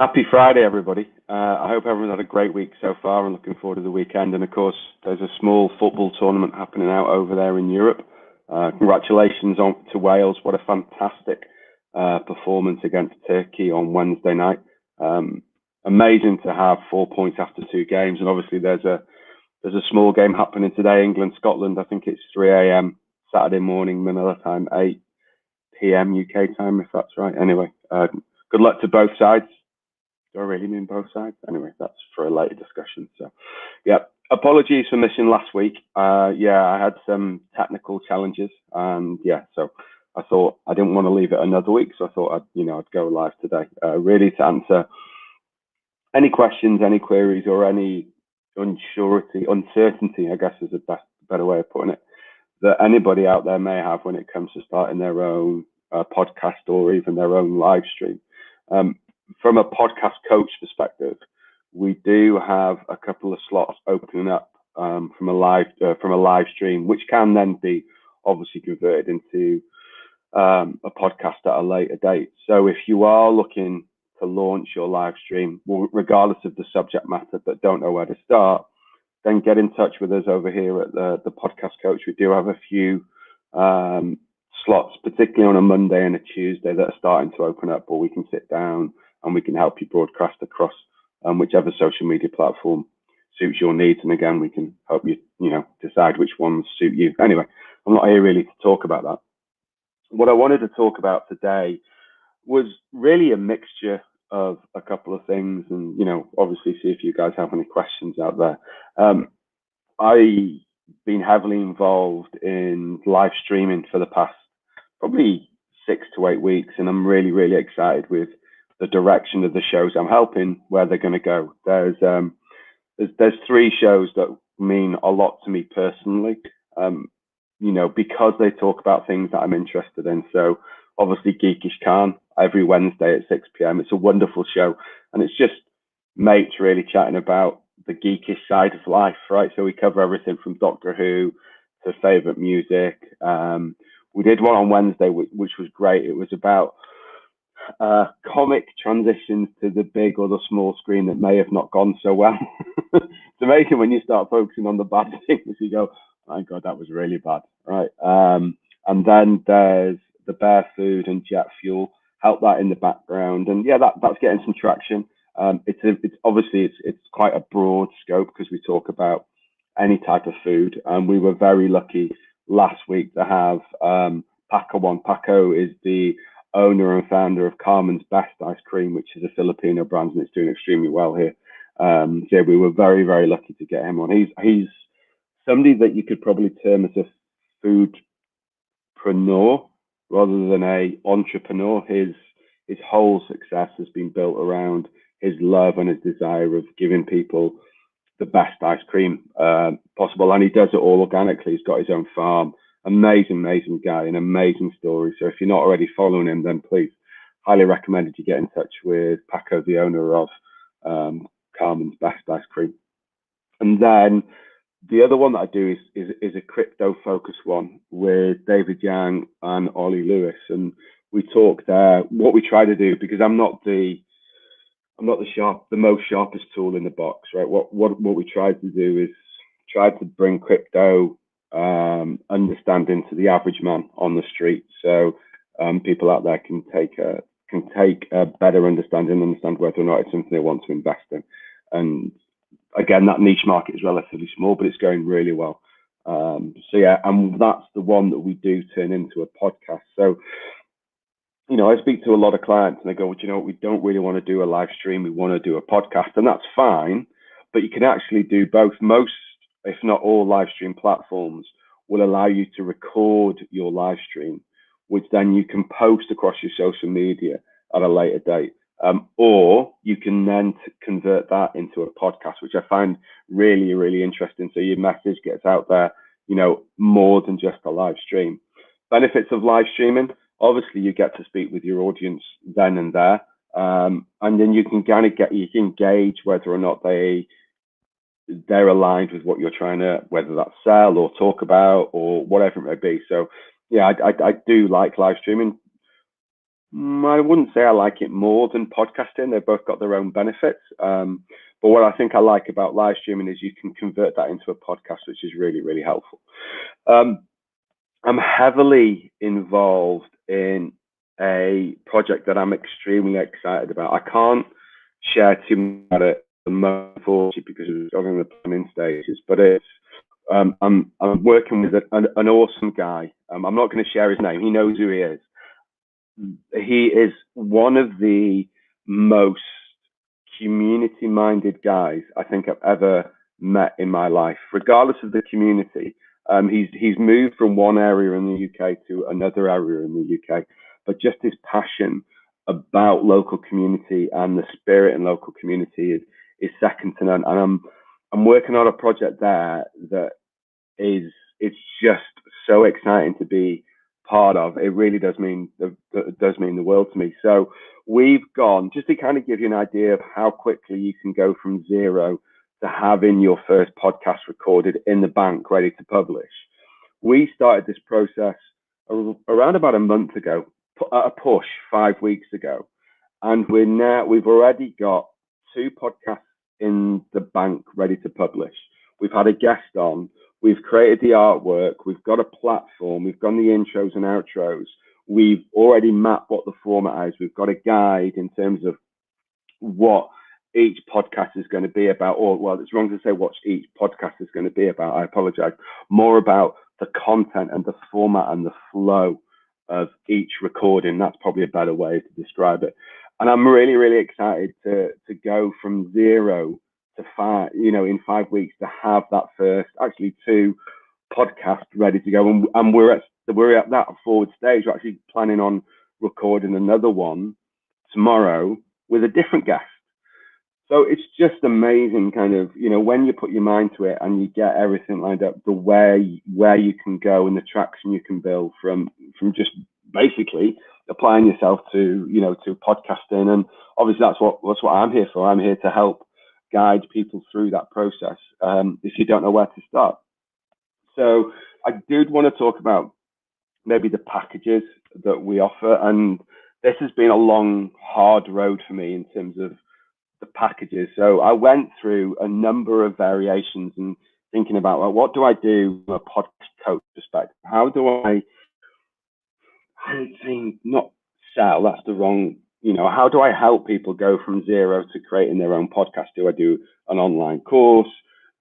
Happy Friday, everybody. I hope everyone's had a great week so far and looking forward to the weekend. And of course, there's a small football tournament happening out over there in Europe. Congratulations to Wales. What a fantastic performance against Turkey on Wednesday night. Amazing to have 4 points after two games. And obviously, there's a small game happening today, England, Scotland. I think it's 3 a.m. Saturday morning, Manila time, 8 p.m. UK time, if that's right. Anyway, good luck to both sides. Do I really mean both sides? Anyway, that's for a later discussion. So, yeah, apologies for missing last week. I had some technical challenges, and so I thought I didn't want to leave it another week, so I thought I'd go live today, really to answer any questions, any queries, or any uncertainty, I guess is a better way of putting it, that anybody out there may have when it comes to starting their own podcast or even their own live stream. From a podcast coach perspective, we do have a couple of slots opening up from a live stream, which can then be obviously converted into a podcast at a later date. So if you are looking to launch your live stream, regardless of the subject matter, but don't know where to start, then get in touch with us over here at the podcast coach. We do have a few slots, particularly on a Monday and a Tuesday, that are starting to open up, where we can sit down and we can help you broadcast across whichever social media platform suits your needs. And again, we can help you, decide which ones suit you. Anyway, I'm not here really to talk about that. What I wanted to talk about today was really a mixture of a couple of things, and obviously see if you guys have any questions out there. I've been heavily involved in live streaming for the past probably 6 to 8 weeks, and I'm really, really excited with the direction of the shows I'm helping, where they're going to go. There's 3 shows that mean a lot to me personally, because they talk about things that I'm interested in. So obviously Geekish Khan, every Wednesday at 6 p.m. It's a wonderful show, and it's just mates really chatting about the geekish side of life, right? So we cover everything from Doctor Who to favorite music. We did one on Wednesday, which was great. It was about comic transitions to the big or the small screen that may have not gone so well. It's amazing when you start focusing on the bad things, you go, my God, that was really bad, right? And then there's the Bear Food and Jet Fuel, help that in the background, and that's getting some traction. It's obviously quite a broad scope because we talk about any type of food, and we were very lucky last week to have Paco on. Paco is the owner and founder of Carmen's Best Ice Cream, which is a Filipino brand, and it's doing extremely well here. We were very, very lucky to get him on. He's somebody that you could probably term as a foodpreneur rather than a entrepreneur. His whole success has been built around his love and his desire of giving people the best ice cream possible, and he does it all organically. He's got his own farm. Amazing guy, an amazing story. So if you're not already following him, then please, highly recommended you get in touch with Paco, the owner of Carmen's Best Ice Cream. And then the other one that I do is a crypto focused one with David Yang and Ollie Lewis, and we talk there. What we try to do, because I'm not the most sharpest tool in the box, right? What we try to do is try to bring crypto understanding to the average man on the street, so people out there can take a better understand whether or not it's something they want to invest in. And again, that niche market is relatively small, but it's going really well. And that's the one that we do turn into a podcast. So I speak to a lot of clients and they go, well, we don't really want to do a live stream. We want to do a podcast, and that's fine, but you can actually do both. Most, if not all, live stream platforms will allow you to record your live stream, which then you can post across your social media at a later date. Or you can then convert that into a podcast, which I find really, really interesting. So your message gets out there, more than just a live stream. Benefits of live streaming: obviously you get to speak with your audience then and there, and then you can gauge whether or not they're aligned with what you're trying to, whether that's sell or talk about or whatever it may be. So I do like live streaming. I wouldn't say I like it more than podcasting. They've both got their own benefits. But what I think I like about live streaming is you can convert that into a podcast, which is really, really helpful. Um, I'm heavily involved in a project that I'm extremely excited about. I can't share too much about it at the moment, unfortunately, because it's still in the planning stages. But it's I'm working with an awesome guy. I'm not going to share his name. He knows who he is. He is one of the most community minded guys I think I've ever met in my life, regardless of the community. He's moved from one area in the UK to another area in the UK, but just his passion about local community and the spirit in local community is second to none. And I'm working on a project there that is it's just so exciting to be part of. It really does mean the world to me. So we've gone, just to kind of give you an idea of how quickly you can go from zero to having your first podcast recorded in the bank, ready to publish. We started this process around about a month ago, at a push 5 weeks ago, and we've already got two podcasts in the bank ready to publish. We've had a guest on. We've created the artwork. We've got a platform. We've done the intros and outros. We've already mapped what the format is. We've got a guide in terms of what each podcast is going to be about. Or, well, it's wrong to say what each podcast is going to be about. I apologize. More about the content and the format and the flow of each recording. That's probably a better way to describe it. And I'm really, really excited to go from zero to five, in 5 weeks to have that first, actually two podcasts ready to go. And we're at that forward stage. We're actually planning on recording another one tomorrow with a different guest. So it's just amazing, kind of, when you put your mind to it and you get everything lined up, the where you can go and the traction you can build from just basically applying yourself to podcasting. And obviously that's what I'm here for. I'm here to help guide people through that process if you don't know where to start. So I did want to talk about maybe the packages that we offer, and this has been a long, hard road for me in terms of the packages. So I went through a number of variations and thinking about, well, what do I do from a podcast coach perspective? How do I think not sell? That's the wrong. How do I help people go from zero to creating their own podcast? Do I do an online course?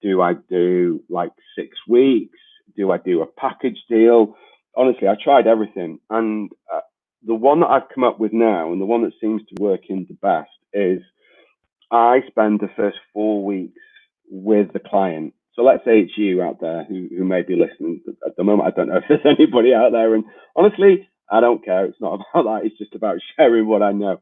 Do I do like 6 weeks? Do I do a package deal? Honestly, I tried everything. And the one that I've come up with now, and the one that seems to work in the best, is I spend the first 4 weeks with the client. So let's say it's you out there who may be listening at the moment. I don't know if there's anybody out there. And honestly, I don't care. It's not about that. It's just about sharing what I know.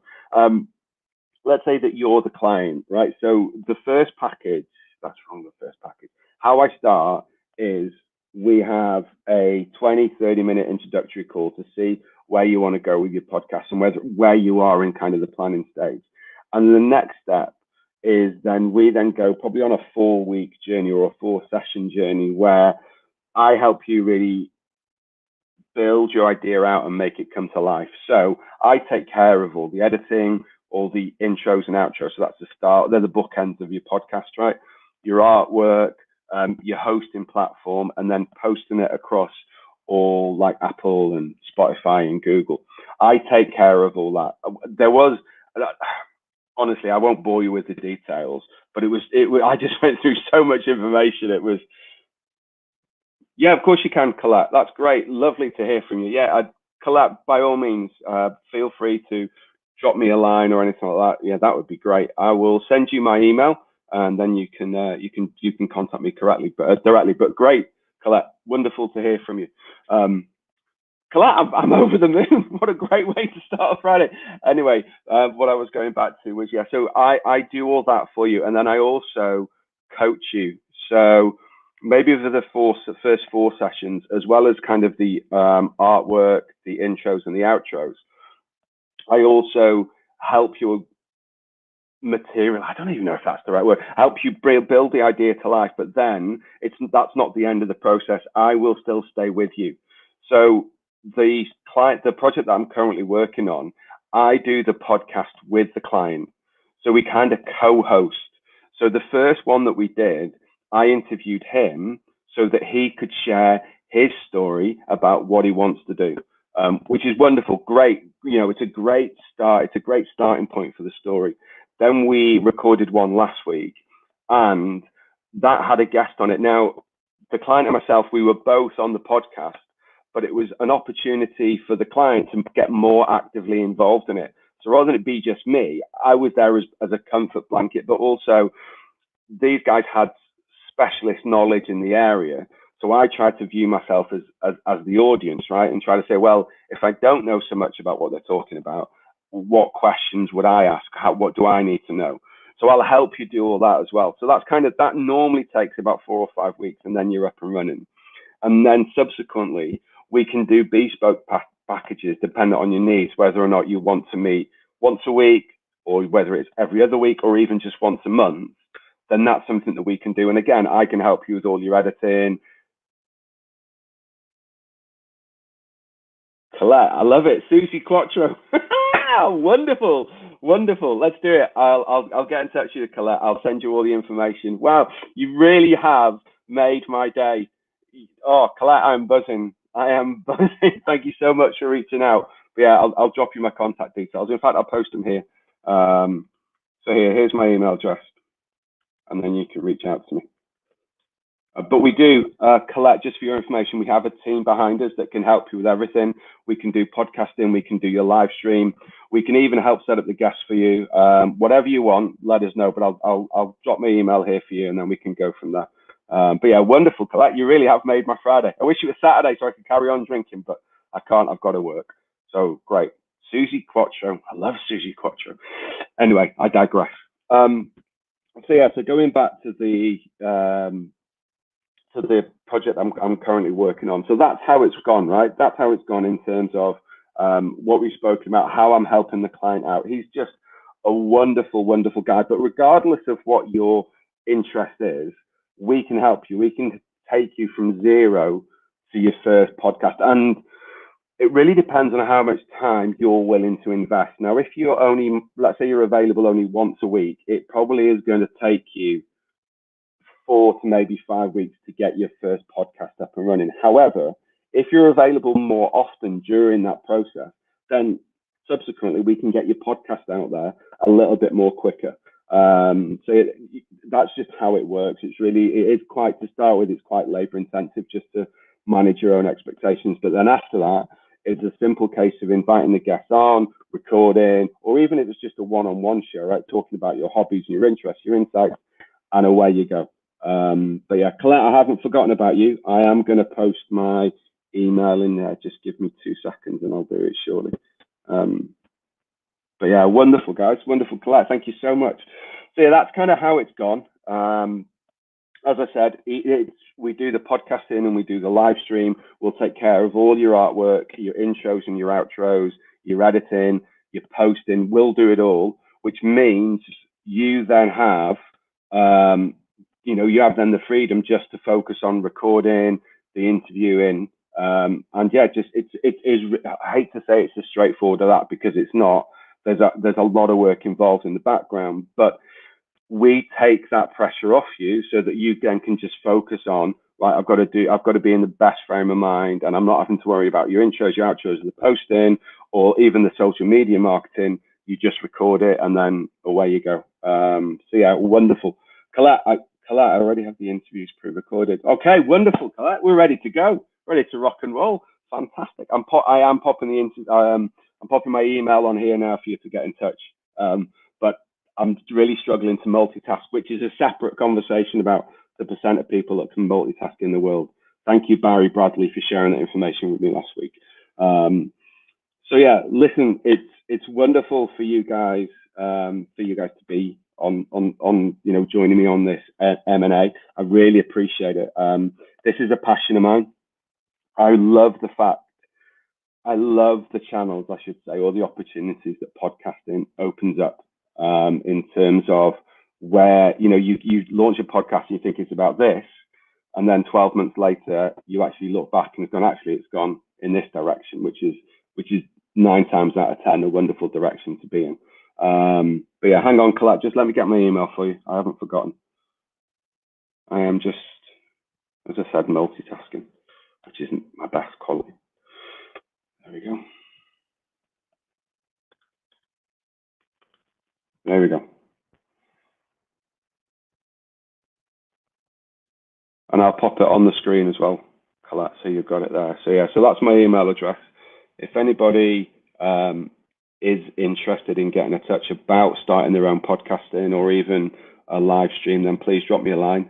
Let's say that you're the client, right? So the first package, that's wrong, the first package. How I start is we have a 20-30 minute introductory call to see where you want to go with your podcast and where you are in kind of the planning stage. And the next step is we go probably on a 4-week journey or a 4-session journey where I help you really build your idea out and make it come to life. So I take care of all the editing, all the intros and outros. So that's the start. They're the bookends of your podcast, right? Your artwork, your hosting platform, and then posting it across all like Apple and Spotify and Google. I take care of all that. Honestly, I won't bore you with the details, but I just went through so much information. It was, yeah, of course you can, Colette. That's great. Lovely to hear from you. Yeah, Colette, by all means, feel free to drop me a line or anything like that. Yeah, that would be great. I will send you my email, and then you can contact me directly. But great, Colette. Wonderful to hear from you. Colette, I'm over the moon. What a great way to start a Friday. Anyway, what I was going back to was, so I do all that for you. And then I also coach you. So maybe for the first 4 sessions, as well as kind of the artwork, the intros and the outros, I also help you material. I don't even know if that's the right word. Help you build the idea to life. But then that's not the end of the process. I will still stay with you. So the project that I'm currently working on, I do the podcast with the client. So we kind of co-host. So the first one that we did, I interviewed him so that he could share his story about what he wants to do, which is wonderful. Great. It's a great start. It's a great starting point for the story. Then we recorded one last week, and that had a guest on it. Now, the client and myself, we were both on the podcast, but it was an opportunity for the client to get more actively involved in it. So rather than it be just me, I was there as a comfort blanket, but also these guys had specialist knowledge in the area. So I tried to view myself as the audience, right? And try to say, well, if I don't know so much about what they're talking about, what questions would I ask? What do I need to know? So I'll help you do all that as well. So that normally takes about 4 or 5 weeks, and then you're up and running. And then subsequently, we can do bespoke packages depending on your needs, whether or not you want to meet once a week, or whether it's every other week, or even just once a month. Then that's something that we can do. And again, I can help you with all your editing. Colette, I love it. Susie Quattro. Wonderful. Let's do it. I'll get in touch with you, Colette. I'll send you all the information. Wow, you really have made my day. Oh, Colette, I'm buzzing. I am buzzing. Thank you so much for reaching out. But yeah, I'll drop you my contact details. In fact, I'll post them here. So here's my email address, and then you can reach out to me. But we do, Colette, just for your information, we have a team behind us that can help you with everything. We can do podcasting, we can do your live stream, we can even help set up the guests for you. Whatever you want, let us know. But I'll drop my email here for you, and then we can go from there. But yeah, wonderful, Colette. You really have made my Friday. I wish it was Saturday so I could carry on drinking, but I can't. I've got to work. So great. Susie Quattro. I love Susie Quattro. Anyway, I digress. So going back to the project I'm currently working on. So that's how it's gone, right? That's how it's gone in terms of what we've spoken about, how I'm helping the client out. He's just a wonderful, wonderful guy. But regardless of what your interest is, we can help you. We can take you from zero to your first podcast. And it really depends on how much time you're willing to invest. Now, if you're only, let's say you're available only once a week, it probably is going to take you 4 to maybe 5 weeks to get your first podcast up and running. However, if you're available more often during that process, then subsequently we can get your podcast out there a little bit more quicker. That's just how it works. It is quite, to start with, it's quite labor intensive just to manage your own expectations. But then after that, it's a simple case of inviting the guests on, recording, or even if it's just a one-on-one show, right? Talking about your hobbies and your interests, your insights, and away you go. But yeah, Colette, I haven't forgotten about you. I am going to post my email in there. Just give me 2 seconds and I'll do it shortly. But yeah, wonderful, guys. Wonderful, Colette. Thank you so much. So yeah, that's kind of how it's gone. As I said, we do the podcasting and we do the live stream. We'll take care of all your artwork, your intros and your outros, your editing, your posting. We'll do it all, which means you then have, you have then the freedom just to focus on recording, the interviewing, and yeah, it is. I hate to say it's as straightforward as that because it's not. There's a lot of work involved in the background, but we take that pressure off you so that you then can just focus on, right, I've got to be in the best frame of mind, and I'm not having to worry about your intros, your outros, the posting, or even the social media marketing. You just record it and then away you go. So yeah, wonderful. Colette, I already have the interviews pre-recorded. Okay, wonderful, Colette. We're ready to go, ready to rock and roll. Fantastic. I'm popping I'm popping my email on here now for you to get in touch. But I'm really struggling to multitask, which is a separate conversation about the percent of people that can multitask in the world. Thank you, Barry Bradley, for sharing that information with me last week. So yeah, listen, it's wonderful for you guys to be on joining me on this M&A. I really appreciate it. This is a passion of mine. I love the channels, I should say, or the opportunities that podcasting opens up in terms of where, you launch a podcast and you think it's about this, and then 12 months later, you actually look back and it's gone in this direction, which is 9 times out of 10 a wonderful direction to be in. But yeah, hang on, Colette, just let me get my email for you. I haven't forgotten. I am just, as I said, multitasking, which isn't my best quality. There we go. There we go. And I'll pop it on the screen as well, Colette, so you've got it there. So yeah, so that's my email address. If anybody is interested in getting in touch about starting their own podcasting or even a live stream, then please drop me a line.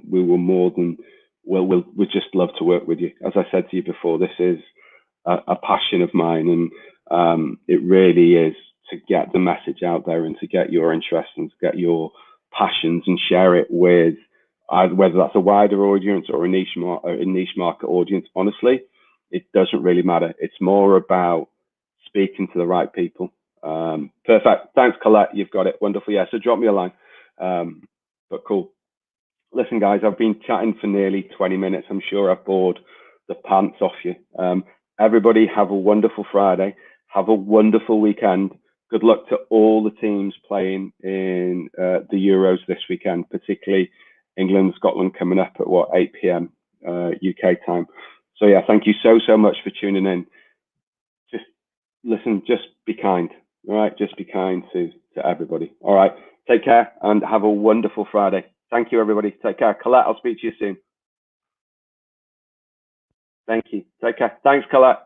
We will more than, we'd just love to work with you. As I said to you before, this is a passion of mine, and it really is to get the message out there and to get your interest and to get your passions and share it with whether that's a wider audience or a niche market audience. Honestly, it doesn't really matter. It's more about speaking to the right people. Perfect. Thanks, Colette. You've got it. Wonderful. Yeah. So drop me a line. But cool. Listen, guys, I've been chatting for nearly 20 minutes. I'm sure I've bored the pants off you. Everybody have a wonderful Friday. Have a wonderful weekend. Good luck to all the teams playing in the Euros this weekend, particularly England, Scotland coming up at 8 p.m. UK time. So yeah, thank you so much for tuning in. Just listen, just be kind. All right, just be kind to everybody. All right, take care and have a wonderful Friday. Thank you, everybody. Take care. Colette, I'll speak to you soon. Thank you. Take care. Thanks, Colette.